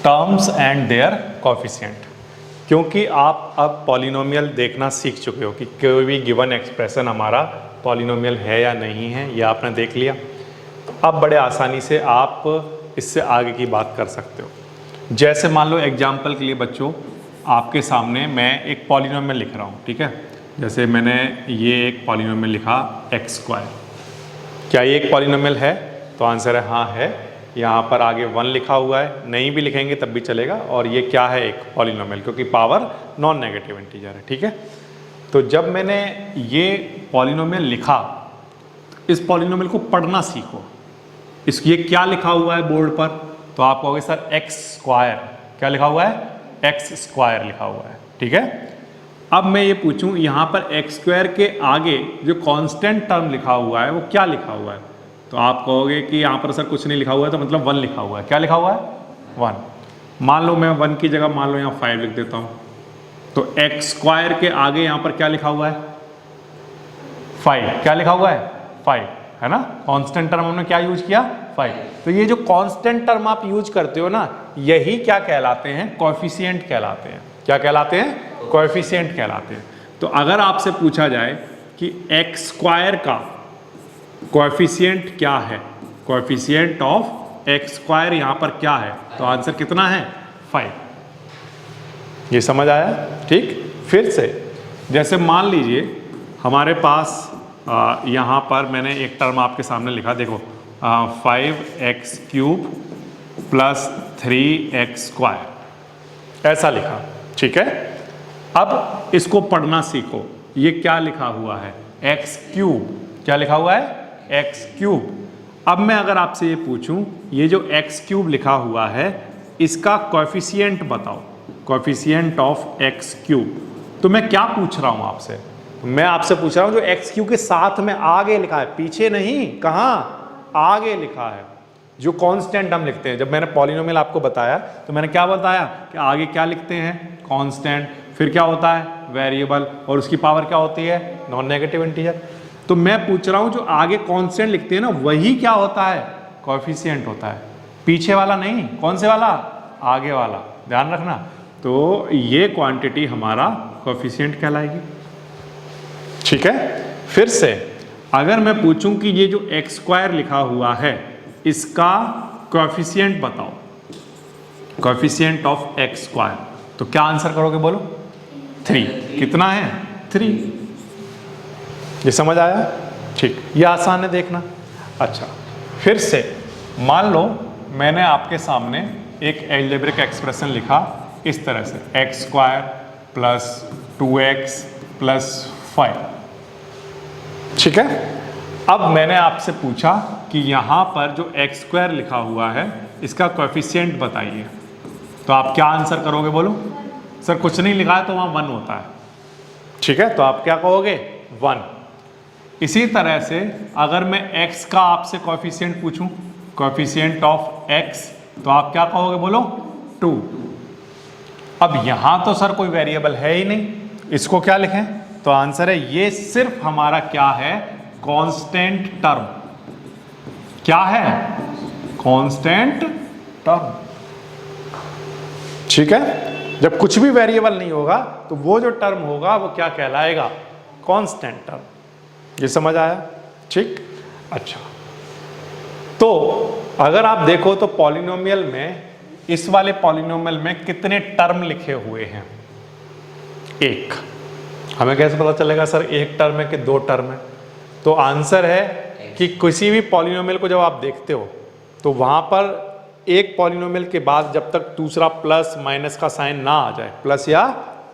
Terms and there coefficient. क्योंकि आप अब पॉलिनोमियल देखना सीख चुके हो कि कोई भी गिवन एक्सप्रेशन हमारा पॉलिनोमियल है या नहीं है, ये आपने देख लिया। अब बड़े आसानी से आप इससे आगे की बात कर सकते हो। जैसे मान लो एग्जाम्पल के लिए बच्चों, आपके सामने मैं एक पॉलिनोमियल लिख रहा हूँ, ठीक है। जैसे मैंने ये एक पॉलिनोमियल लिखा x²। क्या ये एक पॉलिनोमियल है? तो आंसर है हाँ है। यहाँ पर आगे 1 लिखा हुआ है, नहीं भी लिखेंगे तब भी चलेगा। और ये क्या है? एक पॉलिनोमियल, क्योंकि पावर नॉन नेगेटिव इंटीजर है, ठीक है। तो जब मैंने ये पॉलिनोमियल लिखा, इस पॉलिनोमियल को पढ़ना सीखो। ये क्या लिखा हुआ है बोर्ड पर? तो आप कहोगे सर x²। क्या लिखा हुआ है? x² लिखा हुआ है, ठीक है। अब मैं ये पूछूं, यहाँ पर x² के आगे जो कांस्टेंट टर्म लिखा हुआ है वो क्या लिखा हुआ है? तो आप कहोगे कि यहाँ पर सर कुछ नहीं लिखा हुआ है, तो मतलब 1 लिखा हुआ है। क्या लिखा हुआ है? 1। मान लो मैं 1 की जगह मान लो यहाँ 5 लिख देता हूँ, तो x² के आगे यहाँ पर क्या लिखा हुआ है? 5। क्या लिखा हुआ है? 5, है ना। कांस्टेंट टर्म हमने क्या यूज किया? 5। तो ये जो कांस्टेंट टर्म आप यूज करते हो ना, यही क्या कहलाते हैं? कोएफिशिएंट कहलाते हैं। क्या कहलाते हैं? कोएफिशिएंट कहलाते हैं। तो अगर आपसे पूछा जाए कि x² का कोएफिशिएंट क्या है, कोएफिशिएंट ऑफ x² यहाँ पर क्या है, तो आंसर कितना है? 5। ये समझ आया? ठीक। फिर से जैसे मान लीजिए हमारे पास यहाँ पर मैंने एक टर्म आपके सामने लिखा, देखो 5x³ + 3x², ऐसा लिखा, ठीक है। अब इसको पढ़ना सीखो। ये क्या लिखा हुआ है? x³। क्या लिखा हुआ है? x³। अब मैं अगर आपसे ये पूछूं, ये जो x³ लिखा हुआ है इसका कोएफिशिएंट बताओ, कोएफिशिएंट ऑफ x³। तो मैं क्या पूछ रहा हूं आपसे? मैं आपसे पूछ रहा हूं जो x³ के साथ में आगे लिखा है, पीछे नहीं, कहाँ? आगे लिखा है। जो कांस्टेंट हम लिखते हैं, जब मैंने पॉलिनोमियल आपको बताया तो मैंने क्या बताया कि आगे क्या लिखते हैं? कांस्टेंट। फिर क्या होता है? वेरिएबल। और उसकी पावर क्या होती है? Non negative integer. तो मैं पूछ रहा हूं जो आगे कांस्टेंट लिखते हैं ना, वही क्या होता है? कोएफिशिएंट होता है। पीछे वाला नहीं। कौन से वाला? आगे वाला, ध्यान रखना। तो ये क्वांटिटी हमारा कोएफिशिएंट कहलाएगी, ठीक है। फिर से अगर मैं पूछूं कि ये जो x² लिखा हुआ है इसका कोएफिशिएंट बताओ, कोएफिशिएंट ऑफ x², तो क्या आंसर करोगे? बोलो। 3। कितना है? 3। ये समझ आया? ठीक। ये आसान है देखना। अच्छा, फिर से मान लो मैंने आपके सामने एक अलजेब्रिक एक्सप्रेशन लिखा इस तरह से, x² + 2x + 5, ठीक है। अब मैंने आपसे पूछा कि यहाँ पर जो x² लिखा हुआ है इसका कोएफिशिएंट बताइए, तो आप क्या आंसर करोगे? बोलो। सर कुछ नहीं लिखा है तो वहाँ 1 होता है, ठीक है। तो आप क्या कहोगे? 1। इसी तरह से अगर मैं x का आपसे कोएफिशिएंट पूछूं, कोएफिशिएंट ऑफ x, तो आप क्या कहोगे? बोलो। 2। अब यहाँ तो सर कोई वेरिएबल है ही नहीं, इसको क्या लिखें? तो आंसर है ये सिर्फ हमारा क्या है? Constant term. क्या है? कांस्टेंट टर्म, ठीक है। जब कुछ भी वेरिएबल नहीं होगा तो वो जो टर्म होगा वो क्या कहलाएगा? Constant term. ये समझ आया? ठीक। अच्छा, तो अगर आप देखो तो पॉलिनोमियल में, इस वाले पॉलिनोमियल में कितने टर्म लिखे हुए हैं? 1। हमें कैसे पता चलेगा सर एक टर्म है कि 2 टर्म है? तो आंसर है कि किसी भी पॉलिनोमियल को जब आप देखते हो तो वहां पर एक पॉलिनोमियल के बाद जब तक दूसरा प्लस माइनस का साइन ना आ जाए, प्लस या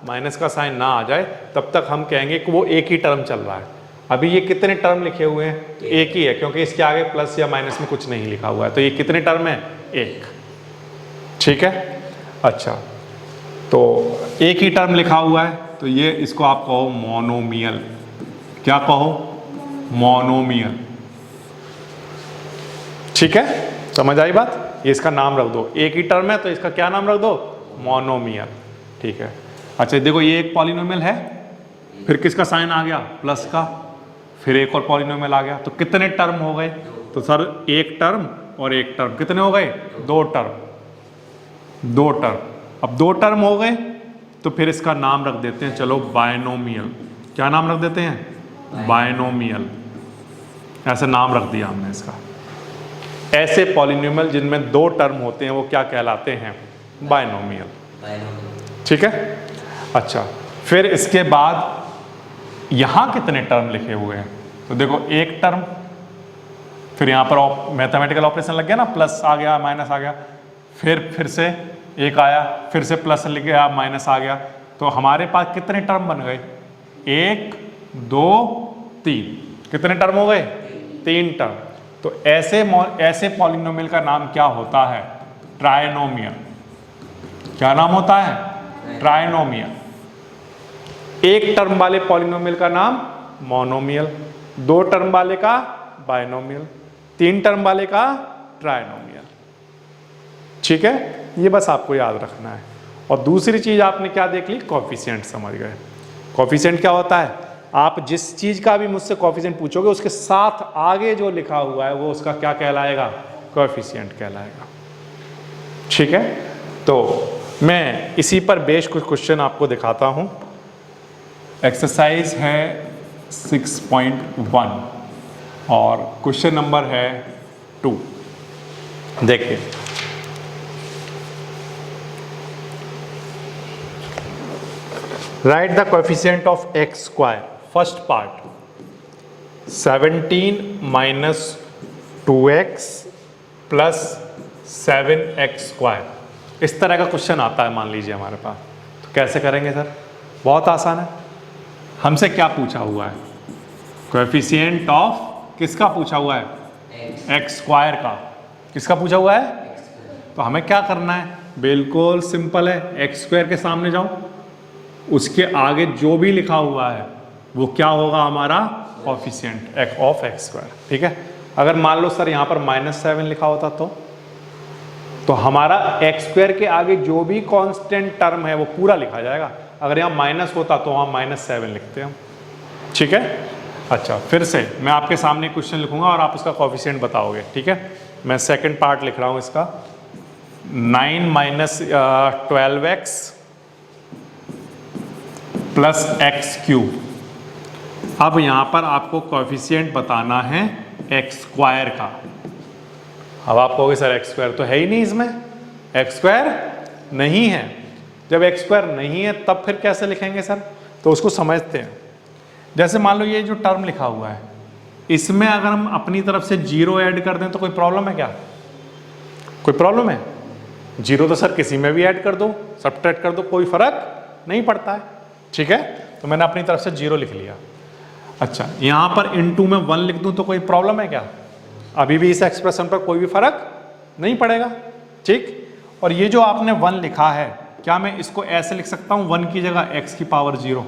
माइनस का साइन ना आ जाए, तब तक हम कहेंगे कि वो एक ही टर्म चल रहा है। अभी ये कितने टर्म लिखे हुए हैं? तो एक ही है, क्योंकि इसके आगे प्लस या माइनस में कुछ नहीं लिखा हुआ है। तो ये कितने टर्म है? 1, ठीक है। अच्छा, तो एक ही टर्म लिखा हुआ है तो ये, इसको आप कहो मोनोमियल। क्या कहो? मोनोमियल, ठीक है। समझ आई बात? ये इसका नाम रख दो, एक ही टर्म है तो इसका क्या नाम रख दो? मोनोमियल, ठीक है। अच्छा देखो, ये एक पॉलिनोमियल है, फिर किसका साइन आ गया? प्लस का। फिर एक और पॉलिनोमियल आ गया, तो कितने टर्म हो गए? तो सर एक टर्म और एक टर्म, कितने हो गए? 2 टर्म। 2 टर्म। अब 2 टर्म हो गए तो फिर इसका नाम रख देते हैं, चलो बायनोमियल। क्या नाम रख देते हैं? बायनोमियल। ऐसा नाम रख दिया हमने इसका। ऐसे पॉलिनोमियल जिनमें 2 टर्म होते हैं वो क्या कहलाते हैं? बायनोमियल। ठीक है। अच्छा, फिर इसके बाद यहाँ कितने टर्म लिखे हुए हैं? तो देखो, 1 टर्म, फिर यहाँ पर मैथमेटिकल ऑपरेशन लग गया ना, प्लस आ गया माइनस आ गया, फिर से 1 आया, फिर से प्लस लिख गया माइनस आ गया, तो हमारे पास कितने टर्म बन गए? 1 2 3। कितने टर्म हो गए? 3 टर्म। तो ऐसे पॉलिनोमियल का नाम क्या होता है? ट्राइनोमियल। क्या नाम होता है? ट्राइनोमियल। 1 टर्म वाले पॉलिनोमियल का नाम मोनोमियल, 2 टर्म वाले का बायनोमियल, 3 टर्म वाले का ट्राइनोमियल। ठीक है, ये बस आपको याद रखना है। और दूसरी चीज आपने क्या देख ली? कॉफिशिएंट समझ गए। कॉफिशिएंट क्या होता है? आप जिस चीज का भी मुझसे कॉफिशिएंट पूछोगे उसके साथ आगे जो लिखा हुआ है वो उसका क्या कहलाएगा? कॉफिशिएंट कहलाएगा। ठीक है, तो मैं इसी पर बेस कुछ क्वेश्चन आपको दिखाता हूं। एक्सरसाइज है 6.1 और क्वेश्चन नंबर है 2। देखिए, right the coefficient of x square. First part 17 minus 2x plus 7x square. इस तरह का क्वेश्चन आता है मान लीजिए हमारे पास, तो कैसे करेंगे सर? बहुत आसान है। हमसे क्या पूछा हुआ है? कोएफिशिएंट ऑफ किसका पूछा हुआ है? एक्स स्क्वायर का। किसका पूछा हुआ है? तो हमें क्या करना है? बिल्कुल सिंपल है, एक्स स्क्वायर के सामने जाओ, उसके आगे जो भी लिखा हुआ है वो क्या होगा? हमारा कोएफिशिएंट ऑफ एक्स स्क्वायर। ठीक है, अगर मान लो सर यहाँ पर -7 लिखा होता तो हमारा एक्स स्क्वायर के आगे जो भी कांस्टेंट टर्म है वो पूरा लिखा जाएगा। अगर यहाँ माइनस होता तो वहाँ -7 लिखते हैं। ठीक है। अच्छा, फिर से मैं आपके सामने क्वेश्चन लिखूंगा और आप उसका कोएफिशिएंट बताओगे। ठीक है, मैं सेकंड पार्ट लिख रहा हूँ इसका। 9 minus 12x plus x cube. अब यहाँ पर आपको कोएफिशिएंट बताना है एक्स स्क्वायर का। अब आप कहोगे सर एक्स स्क्वायर तो है ही नहीं इसमें, एक्स स्क्वायर नहीं है। जब एक्स स्क्वायर नहीं है तब फिर कैसे लिखेंगे सर? तो उसको समझते हैं। जैसे मान लो ये जो टर्म लिखा हुआ है, इसमें अगर हम अपनी तरफ से 0 ऐड कर दें तो कोई प्रॉब्लम है क्या? कोई प्रॉब्लम है? 0 तो सर किसी में भी ऐड कर दो, सब्ट्रैक्ट कर दो, कोई फर्क नहीं पड़ता है। ठीक है, तो मैंने अपनी तरफ से 0 लिख लिया। अच्छा, यहाँ पर इनटू में 1 लिख दूं तो कोई प्रॉब्लम है क्या? अभी भी इस एक्सप्रेशन पर कोई भी फर्क नहीं पड़ेगा। ठीक, और ये जो आपने 1 लिखा है, क्या मैं इसको ऐसे लिख सकता हूँ 1 की जगह x की पावर 0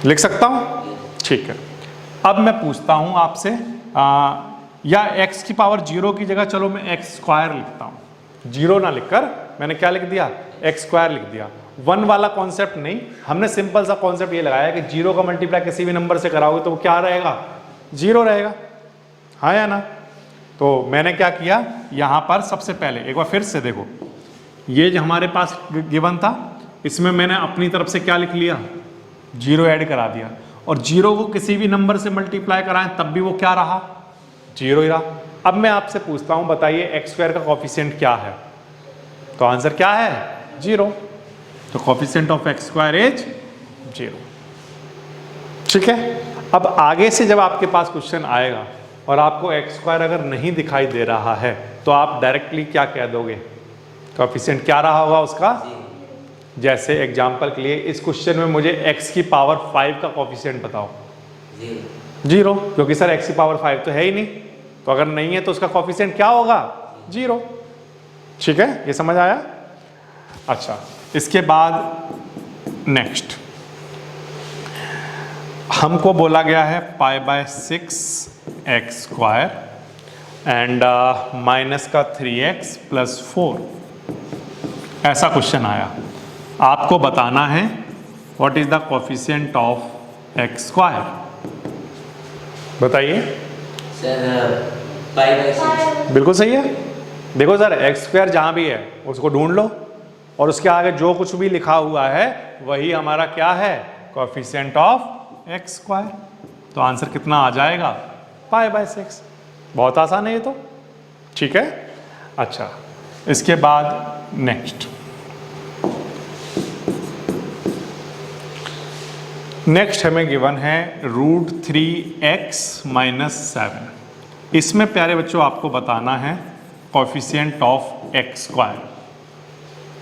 लिख सकता हूँ? ठीक है। अब मैं पूछता हूँ आपसे, या x की पावर 0 की जगह चलो मैं x स्क्वायर लिखता हूँ। 0 ना लिखकर मैंने क्या लिख दिया? x स्क्वायर लिख दिया। 1 वाला कॉन्सेप्ट नहीं, हमने सिंपल सा कॉन्सेप्ट ये लगाया कि 0 का मल्टीप्लाई किसी भी नंबर से कराओगे तो वो क्या रहेगा? 0 रहेगा। हाँ या ना? तो मैंने क्या किया, यहाँ पर सबसे पहले एक बार फिर से देखो, ये जो हमारे पास गिवन था इसमें मैंने अपनी तरफ से क्या लिख लिया? 0 ऐड करा दिया। और 0 को किसी भी नंबर से मल्टीप्लाई कराएं तब भी वो क्या रहा? 0 ही रहा। अब मैं आपसे पूछता हूँ, बताइए एक्स स्क्वायर का कोएफिशिएंट क्या है? तो आंसर क्या है? 0। तो coefficient of x square is 0। ठीक है। अब आगे से जब आपके पास क्वेश्चन आएगा और आपको एक्स स्क्वायर अगर नहीं दिखाई दे रहा है तो आप डायरेक्टली क्या कह दोगे? कोएफिशिएंट क्या रहा होगा उसका? जैसे एग्जांपल के लिए इस क्वेश्चन में मुझे x की पावर 5 का कोएफिशिएंट बताओ। 0, क्योंकि सर x की पावर 5 तो है ही नहीं, तो अगर नहीं है तो उसका कोएफिशिएंट क्या होगा? 0। ठीक है, ये समझ आया? अच्छा, इसके बाद नेक्स्ट हमको बोला गया है π/6 एक्स स्क्वायर एंड माइनस का 3x प्लस 4। ऐसा क्वेश्चन आया, आपको बताना है what is the coefficient of x square. बताइए सर π/6। बिल्कुल सही है, देखो सर एक्स स्क्वायर जहां भी है उसको ढूंढ लो और उसके आगे जो कुछ भी लिखा हुआ है वही हमारा क्या है, कोएफिशिएंट ऑफ एक्स स्क्वायर। तो आंसर कितना आ जाएगा, π/6। बहुत आसान है ये तो, ठीक है। अच्छा, इसके बाद नेक्स्ट हमें गिवन है √3x - 7। इसमें प्यारे बच्चों आपको बताना है कोएफिशिएंट ऑफ एक्स स्क्वायर।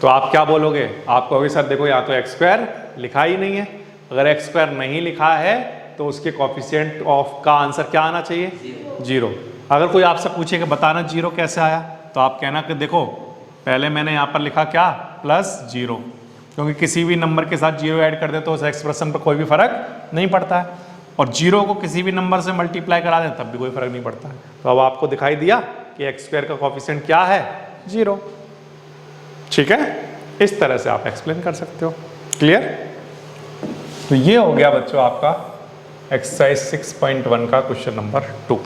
तो आप क्या बोलोगे, आप कहोगे सर देखो यहाँ तो एक्स स्क्वायर लिखा ही नहीं है। अगर एक्स स्क्वायर नहीं लिखा है तो उसके कोएफिशिएंट ऑफ का आंसर क्या आना चाहिए, 0। अगर कोई आपसे पूछे कि बताना 0 कैसे आया, तो आप कहना कि देखो पहले मैंने यहाँ पर लिखा क्या, +0, क्योंकि किसी भी नंबर के साथ 0 ऐड कर दे तो उस एक्सप्रेशन पर कोई भी फर्क नहीं पड़ता है, और 0 को किसी भी नंबर से मल्टीप्लाई करा दें तब भी कोई फर्क नहीं पड़ता है। तो अब आपको दिखाई दिया कि एक्स स्क्वायर का कोएफिशिएंट क्या है, 0। ठीक है, इस तरह से आप एक्सप्लेन कर सकते हो। क्लियर? तो ये हो गया बच्चों आपका एक्सरसाइज 6.1 का क्वेश्चन नंबर 2।